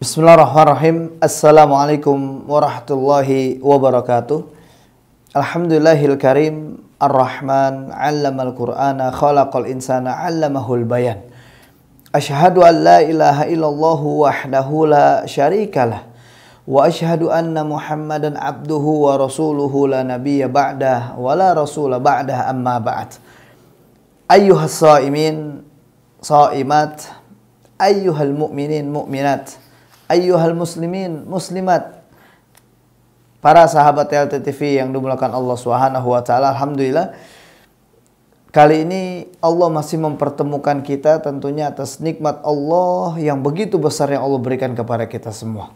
Bismillahirrahmanirrahim. Assalamualaikum warahmatullahi wabarakatuh. Alhamdulillahil karim ar-Rahman 'allamal Qur'ana khalaqal insana 'allamahul bayan. Asyhadu an la ilaha illallah wahdahu la syarikalah wa asyhadu anna Muhammadan abduhu wa rasuluhu la nabiyya ba'dah wa la rasula ba'dah amma ba'd. Ayyuhas shaimin shaimat, ayyuhal mu'minin mu'minat, ayyuhal muslimin muslimat, para sahabat LTTV yang dimuliakan Allah Subhanahu wa taala. Alhamdulillah, kali ini Allah masih mempertemukan kita tentunya atas nikmat Allah yang begitu besar yang Allah berikan kepada kita semua.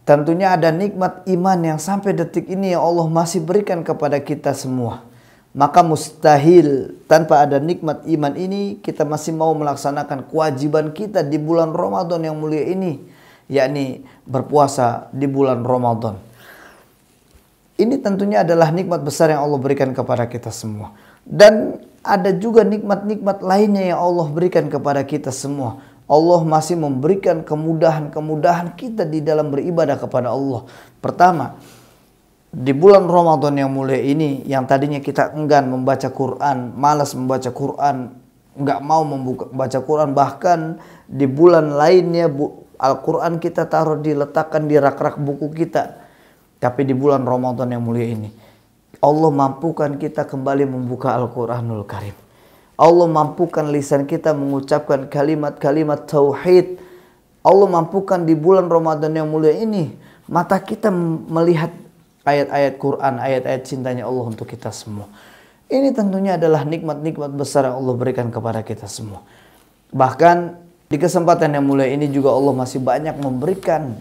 Tentunya ada nikmat iman yang sampai detik ini yang Allah masih berikan kepada kita semua. Maka mustahil tanpa ada nikmat iman ini kita masih mau melaksanakan kewajiban kita di bulan Ramadan yang mulia ini, yakni berpuasa di bulan Ramadan. Ini tentunya adalah nikmat besar yang Allah berikan kepada kita semua. Dan ada juga nikmat-nikmat lainnya yang Allah berikan kepada kita semua. Allah masih memberikan kemudahan-kemudahan kita di dalam beribadah kepada Allah. Pertama, di bulan Ramadan yang mulia ini, yang tadinya kita enggan membaca Quran, malas membaca Quran, enggak mau membaca Quran, bahkan di bulan lainnya Al-Quran kita taruh diletakkan di rak-rak buku kita. Tapi di bulan Ramadan yang mulia ini, Allah mampukan kita kembali membuka Al-Quranul Karim. Allah mampukan lisan kita mengucapkan kalimat-kalimat tauhid. Allah mampukan di bulan Ramadan yang mulia ini, mata kita melihat ayat-ayat Quran, ayat-ayat cintanya Allah untuk kita semua. Ini tentunya adalah nikmat-nikmat besar yang Allah berikan kepada kita semua. Bahkan di kesempatan yang mulia ini juga Allah masih banyak memberikan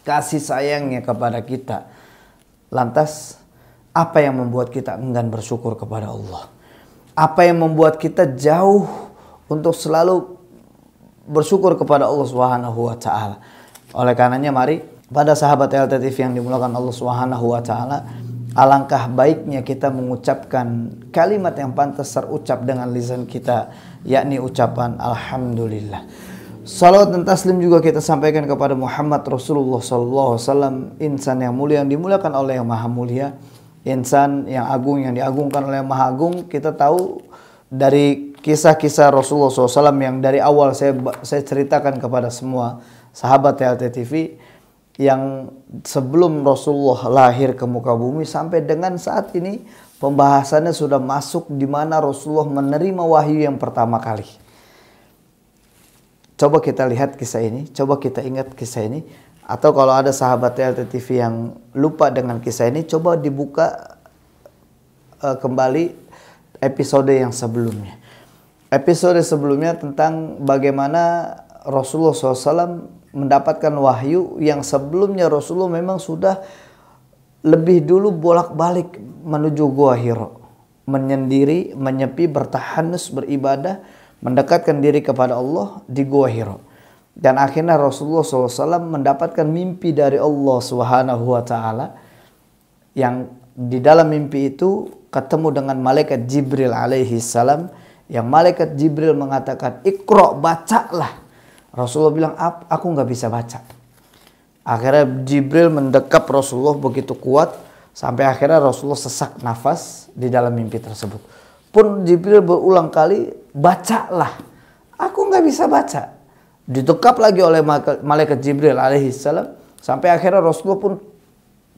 kasih sayangnya kepada kita. Lantas, apa yang membuat kita enggan bersyukur kepada Allah? Apa yang membuat kita jauh untuk selalu bersyukur kepada Allah Subhanahu wa taala? Oleh karenanya mari pada sahabat LTTV yang dimuliakan Allah Subhanahu wa taala, alangkah baiknya kita mengucapkan kalimat yang pantas terucap dengan lisan kita, yakni ucapan alhamdulillah. Salawat dan taslim juga kita sampaikan kepada Muhammad Rasulullah sallallahu alaihi wasallam, insan yang mulia yang dimuliakan oleh yang maha mulia, insan yang agung yang diagungkan oleh yang maha agung. Kita tahu dari kisah-kisah Rasulullah SAW yang dari awal saya ceritakan kepada semua sahabat LTTV, yang sebelum Rasulullah lahir ke muka bumi sampai dengan saat ini pembahasannya sudah masuk di mana Rasulullah menerima wahyu yang pertama kali. Coba kita lihat kisah ini, coba kita ingat kisah ini. Atau kalau ada sahabat LTTV yang lupa dengan kisah ini, coba dibuka kembali episode yang sebelumnya. Episode sebelumnya tentang bagaimana Rasulullah SAW mendapatkan wahyu yang sebelumnya Rasulullah memang sudah lebih dulu bolak-balik menuju Gua Hira, menyendiri, menyepi, bertahanus, beribadah, mendekatkan diri kepada Allah di Gua Hira. Dan akhirnya Rasulullah SAW mendapatkan mimpi dari Allah Subhanahu wa taala, yang di dalam mimpi itu ketemu dengan malaikat Jibril alaihi salam, yang malaikat Jibril mengatakan, "Iqra, bacalah." Rasulullah bilang, "Aku nggak bisa baca." Akhirnya Jibril mendekap Rasulullah begitu kuat sampai akhirnya Rasulullah sesak nafas di dalam mimpi tersebut. Pun Jibril berulang kali, "Bacalah." "Aku nggak bisa baca." Didekap lagi oleh malaikat Jibril alaihi salam sampai akhirnya Rasulullah pun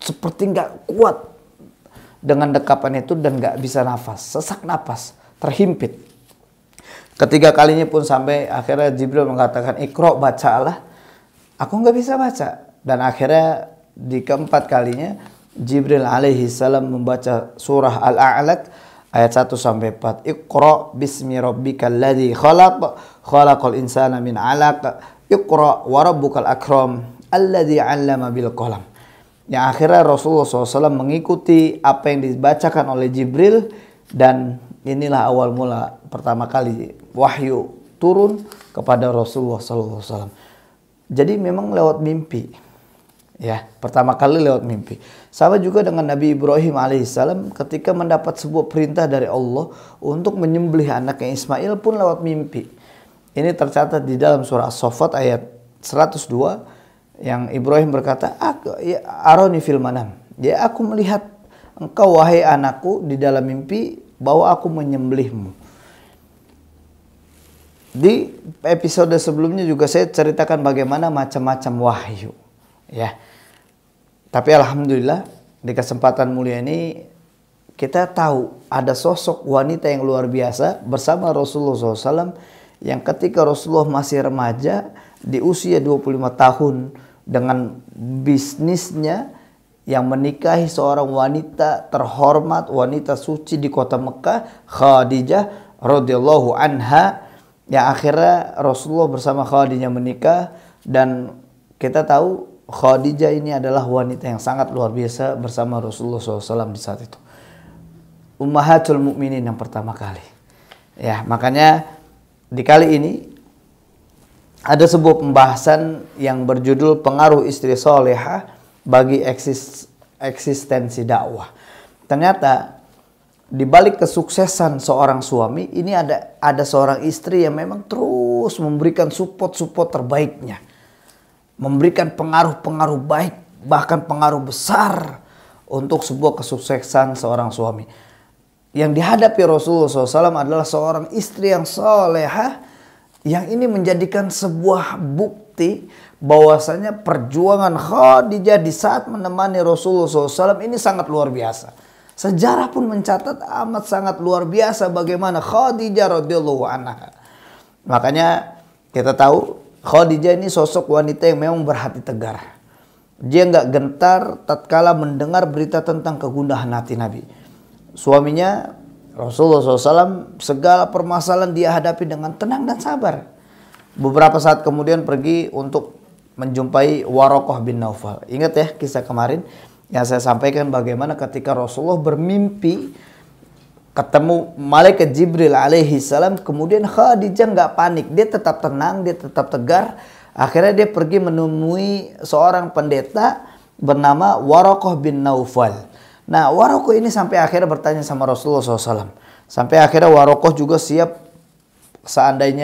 seperti nggak kuat dengan dekapan itu dan nggak bisa nafas, sesak nafas, terhimpit. Ketiga kalinya pun sampai akhirnya Jibril mengatakan, "Iqra, bacalah." "Aku nggak bisa baca." Dan akhirnya di keempat kalinya Jibril alaihi salam membaca surah Al-A'la ayat 1 sampai 4. "Iqra bismi rabbikal ladzi khalaq, khalaqal insana min 'alaq, Iqra wa rabbukal akram, alladzi 'allama bil qalam." Yang akhirnya Rasulullah SAW mengikuti apa yang dibacakan oleh Jibril, dan inilah awal mula pertama kali wahyu turun kepada Rasulullah SAW. Jadi memang lewat mimpi, ya, pertama kali lewat mimpi. Sama juga dengan Nabi Ibrahim alaihissalam ketika mendapat sebuah perintah dari Allah untuk menyembelih anaknya Ismail pun lewat mimpi. Ini tercatat di dalam surah As-Saffat ayat 102 yang Ibrahim berkata, Aroni fil manam. Ya, aku melihat engkau wahai anakku di dalam mimpi bahwa aku menyembelihmu. Di episode sebelumnya juga saya ceritakan bagaimana macam-macam wahyu, ya. Tapi alhamdulillah di kesempatan mulia ini kita tahu ada sosok wanita yang luar biasa bersama Rasulullah SAW yang ketika Rasulullah masih remaja di usia 25 tahun dengan bisnisnya yang menikahi seorang wanita terhormat, wanita suci di kota Mekah, Khadijah radhiyallahu anha, yang akhirnya Rasulullah bersama Khadijah menikah. Dan kita tahu Khadijah ini adalah wanita yang sangat luar biasa bersama Rasulullah SAW di saat itu. Ummahatul Mukminin yang pertama kali. Ya, makanya di kali ini ada sebuah pembahasan yang berjudul pengaruh istri solehah bagi eksistensi dakwah. Ternyata di balik kesuksesan seorang suami ini ada seorang istri yang memang terus memberikan support terbaiknya, memberikan pengaruh baik, bahkan pengaruh besar untuk sebuah kesuksesan seorang suami. Yang dihadapi Rasulullah SAW adalah seorang istri yang solehah, yang ini menjadikan sebuah bukti bahwasanya perjuangan Khadijah di saat menemani Rasulullah SAW ini sangat luar biasa. Sejarah pun mencatat amat sangat luar biasa bagaimana Khadijah radhiyallahu anha. Makanya kita tahu Khadijah ini sosok wanita yang memang berhati tegar. Dia nggak gentar tatkala mendengar berita tentang kegundahan hati Nabi. Suaminya Rasulullah SAW segala permasalahan dia hadapi dengan tenang dan sabar. Beberapa saat kemudian pergi untuk menjumpai Waraqah bin Naufal. Ingat ya kisah kemarin yang saya sampaikan bagaimana ketika Rasulullah bermimpi ketemu malaikat Jibril alaihi salam, kemudian Khadijah nggak panik, dia tetap tenang, dia tetap tegar. Akhirnya dia pergi menemui seorang pendeta bernama Waraqah bin Naufal. Nah, Waraqah ini sampai akhirnya bertanya sama Rasulullah SAW. Sampai akhirnya Waraqah juga siap sampai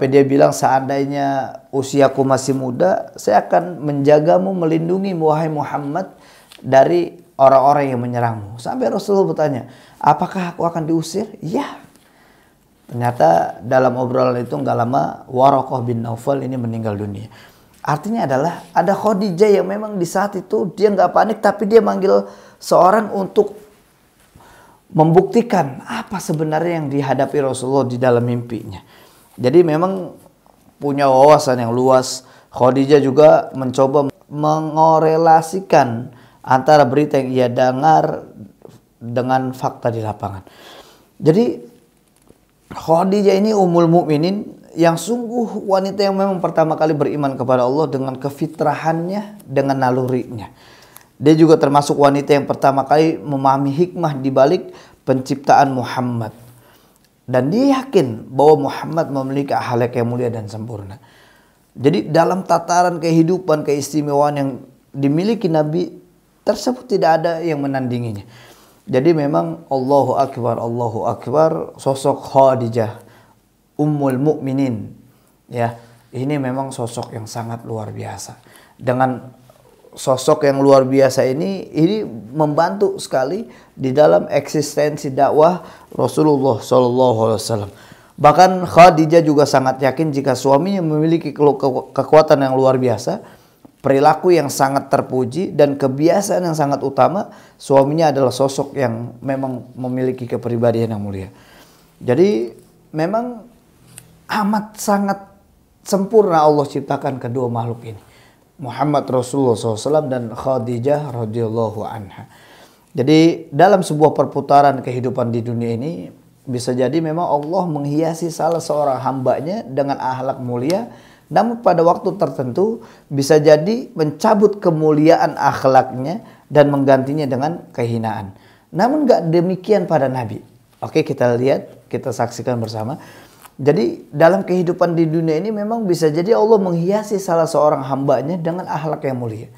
dia bilang, seandainya usiaku masih muda, saya akan menjagamu, melindungi wahai Muhammad dari orang-orang yang menyerangmu. Sampai Rasulullah bertanya, apakah aku akan diusir? Ya. Ternyata dalam obrolan itu nggak lama Waraqah bin Naufal ini meninggal dunia. Artinya adalah ada Khadijah yang memang di saat itu dia nggak panik, tapi dia manggil seorang untuk membuktikan apa sebenarnya yang dihadapi Rasulullah di dalam mimpinya. Jadi memang punya wawasan yang luas. Khadijah juga mencoba mengorelasikan antara berita yang ia dengar dengan fakta di lapangan. Jadi Khadijah ini ummul mukminin yang sungguh wanita yang memang pertama kali beriman kepada Allah dengan kefitrahannya, dengan nalurinya. Dia juga termasuk wanita yang pertama kali memahami hikmah di balik penciptaan Muhammad. Dan dia yakin bahwa Muhammad memiliki akhlak yang mulia dan sempurna. Jadi dalam tataran kehidupan keistimewaan yang dimiliki Nabi tersebut tidak ada yang menandinginya. Jadi memang Allahu Akbar, sosok Khadijah Ummul Mukminin, ya, ini memang sosok yang sangat luar biasa. Dengan sosok yang luar biasa ini membantu sekali di dalam eksistensi dakwah Rasulullah SAW. Bahkan Khadijah juga sangat yakin jika suaminya memiliki kekuatan yang luar biasa, perilaku yang sangat terpuji, dan kebiasaan yang sangat utama, suaminya adalah sosok yang memang memiliki kepribadian yang mulia. Jadi memang amat sangat sempurna Allah ciptakan kedua makhluk ini, Muhammad Rasulullah SAW dan Khadijah radhiyallahu anha. Jadi dalam sebuah perputaran kehidupan di dunia ini, bisa jadi memang Allah menghiasi salah seorang hambanya dengan akhlak mulia, namun pada waktu tertentu bisa jadi mencabut kemuliaan akhlaknya dan menggantinya dengan kehinaan. Namun gak demikian pada Nabi. Oke, kita lihat, kita saksikan bersama. Jadi dalam kehidupan di dunia ini memang bisa jadi Allah menghiasi salah seorang hambanya dengan akhlak yang mulia.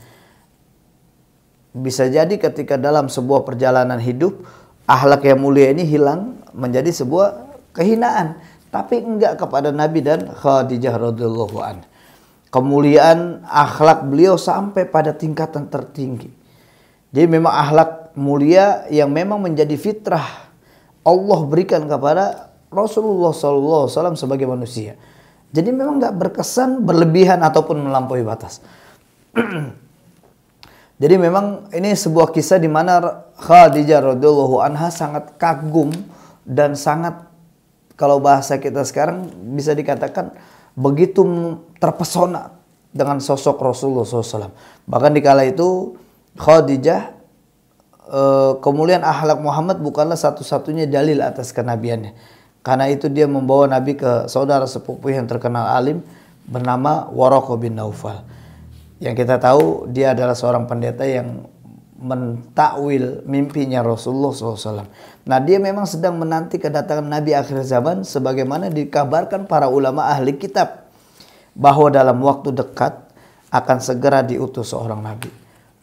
Bisa jadi ketika dalam sebuah perjalanan hidup, akhlak yang mulia ini hilang menjadi sebuah kehinaan. Tapi enggak kepada Nabi dan Khadijah radhiyallahu anha. kemuliaan akhlak beliau sampai pada tingkatan tertinggi. Jadi memang akhlak mulia yang memang menjadi fitrah Allah berikan kepada Rasulullah SAW sebagai manusia. Jadi memang nggak berkesan berlebihan ataupun melampaui batas. Jadi memang ini sebuah kisah di mana Khadijah radhiyallahu anha sangat kagum dan sangat, kalau bahasa kita sekarang bisa dikatakan begitu terpesona dengan sosok Rasulullah SAW. Bahkan di kala itu Khadijah, kemuliaan akhlak Muhammad bukanlah satu-satunya dalil atas kenabiannya. Karena itu dia membawa Nabi ke saudara sepupu yang terkenal alim bernama Waraqah bin Naufal. Yang kita tahu dia adalah seorang pendeta yang mentakwil mimpinya Rasulullah SAW. Nah, dia memang sedang menanti kedatangan Nabi akhir zaman sebagaimana dikabarkan para ulama ahli kitab bahwa dalam waktu dekat akan segera diutus seorang Nabi.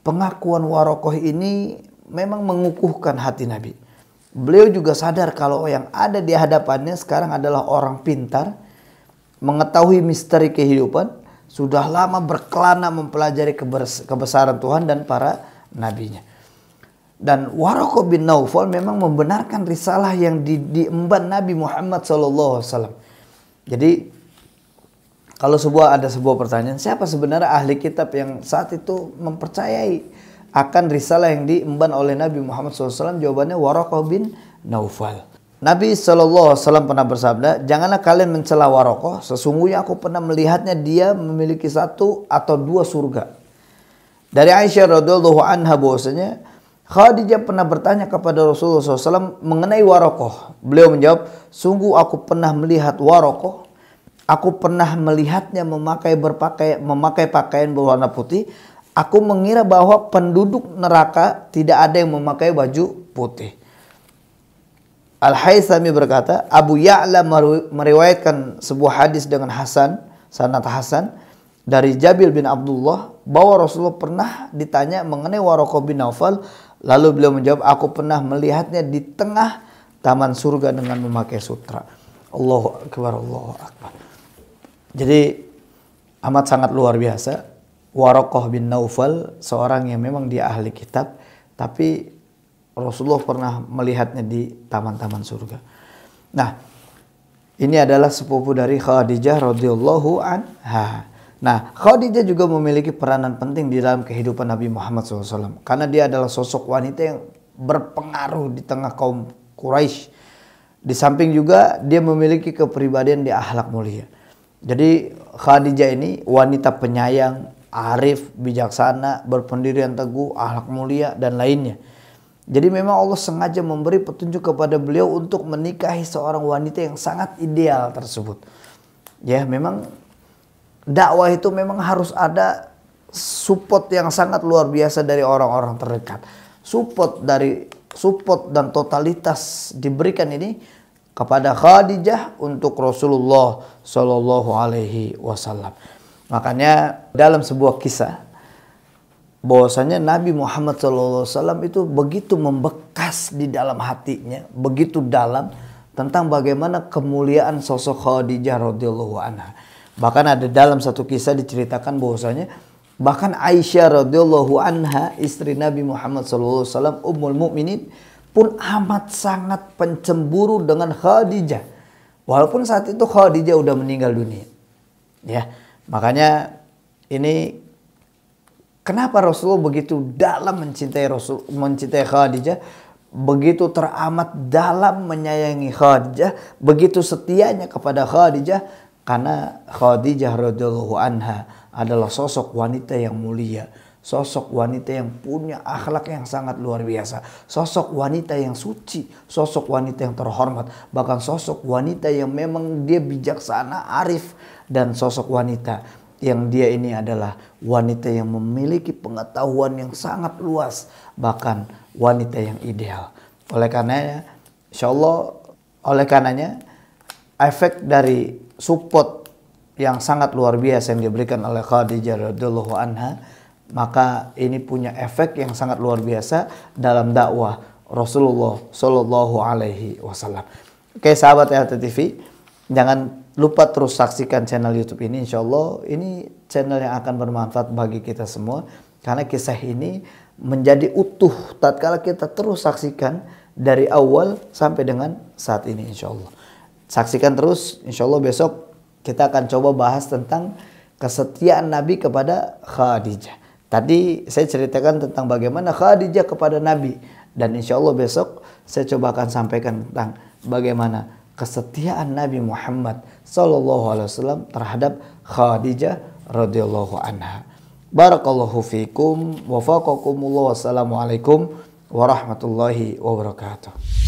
Pengakuan Waraqah ini memang mengukuhkan hati Nabi. Beliau juga sadar kalau yang ada di hadapannya sekarang adalah orang pintar, mengetahui misteri kehidupan, sudah lama berkelana mempelajari kebesaran Tuhan dan para nabinya. Dan Waraqah bin Naufal memang membenarkan risalah yang diemban Nabi Muhammad SAW. Jadi kalau ada sebuah pertanyaan, siapa sebenarnya ahli kitab yang saat itu mempercayai akan risalah yang diemban oleh Nabi Muhammad SAW? Jawabannya Waraqah bin Naufal. Nabi SAW pernah bersabda, janganlah kalian mencela Waraqah, sesungguhnya aku pernah melihatnya dia memiliki 1 atau 2 surga. Dari Aisyah radhiyallahu anha bahwasanya Khadijah pernah bertanya kepada Rasulullah SAW mengenai Waraqah. Beliau menjawab, sungguh aku pernah melihat Waraqah, aku pernah melihatnya memakai pakaian berwarna putih. Aku mengira bahwa penduduk neraka tidak ada yang memakai baju putih. Al-Haythami berkata, Abu Ya'la meriwayatkan sebuah hadis dengan sanad Hasan dari Jabir bin Abdullah bahwa Rasulullah pernah ditanya mengenai Waraqah bin Naufal, lalu beliau menjawab, aku pernah melihatnya di tengah taman surga dengan memakai sutra. Allahu Akbar, Allahu Akbar. Jadi amat sangat luar biasa. Waraqah bin Naufal seorang yang memang dia ahli kitab, tapi Rasulullah pernah melihatnya di taman-taman surga. Nah, ini adalah sepupu dari Khadijah radhiyallahu anha. Nah, Khadijah juga memiliki peranan penting di dalam kehidupan Nabi Muhammad SAW. Karena dia adalah sosok wanita yang berpengaruh di tengah kaum Quraisy. Di samping juga dia memiliki kepribadian di akhlak mulia. Jadi Khadijah ini wanita penyayang, arif, bijaksana, berpendirian teguh, akhlak mulia, dan lainnya. Jadi memang Allah sengaja memberi petunjuk kepada beliau untuk menikahi seorang wanita yang sangat ideal tersebut. Ya, memang dakwah itu memang harus ada support yang sangat luar biasa dari orang-orang terdekat. Support dan totalitas diberikan ini kepada Khadijah untuk Rasulullah Shallallahu Alaihi Wasallam. Makanya dalam sebuah kisah bahwasanya Nabi Muhammad SAW itu begitu membekas di dalam hatinya, begitu dalam tentang bagaimana kemuliaan sosok Khadijah radhiyallahu anha. Bahkan ada dalam satu kisah diceritakan bahwasanya bahkan Aisyah radhiyallahu anha, istri Nabi Muhammad SAW, Ummul Mukminin, pun amat sangat pencemburu dengan Khadijah. Walaupun saat itu Khadijah udah meninggal dunia. Ya, makanya ini kenapa Rasulullah begitu dalam mencintai Khadijah, begitu teramat dalam menyayangi Khadijah, begitu setianya kepada Khadijah, karena Khadijah radhiyallahu anha adalah sosok wanita yang mulia, sosok wanita yang punya akhlak yang sangat luar biasa, sosok wanita yang suci, sosok wanita yang terhormat, bahkan sosok wanita yang memang dia bijaksana, arif, dan sosok wanita yang dia ini adalah wanita yang memiliki pengetahuan yang sangat luas, bahkan wanita yang ideal. Oleh karenanya, efek dari support yang sangat luar biasa yang diberikan oleh Khadijah radhiyallahu anha, maka ini punya efek yang sangat luar biasa dalam dakwah Rasulullah Shallallahu Alaihi Wasallam. Oke, sahabat LTTV, Jangan lupa terus saksikan channel YouTube ini. Insya Allah ini channel yang akan bermanfaat bagi kita semua. Karena kisah ini menjadi utuh tatkala kita terus saksikan dari awal sampai dengan saat ini insya Allah. Saksikan terus, insya Allah besok kita akan coba bahas tentang kesetiaan Nabi kepada Khadijah. Tadi saya ceritakan tentang bagaimana Khadijah kepada Nabi. Dan insya Allah besok saya coba akan sampaikan tentang bagaimana kesetiaan Nabi Muhammad SAW terhadap Khadijah radhiyallahu anha. Barakallahu fikum wa faqakumullah. Wassalamualaikum warahmatullahi wabarakatuh.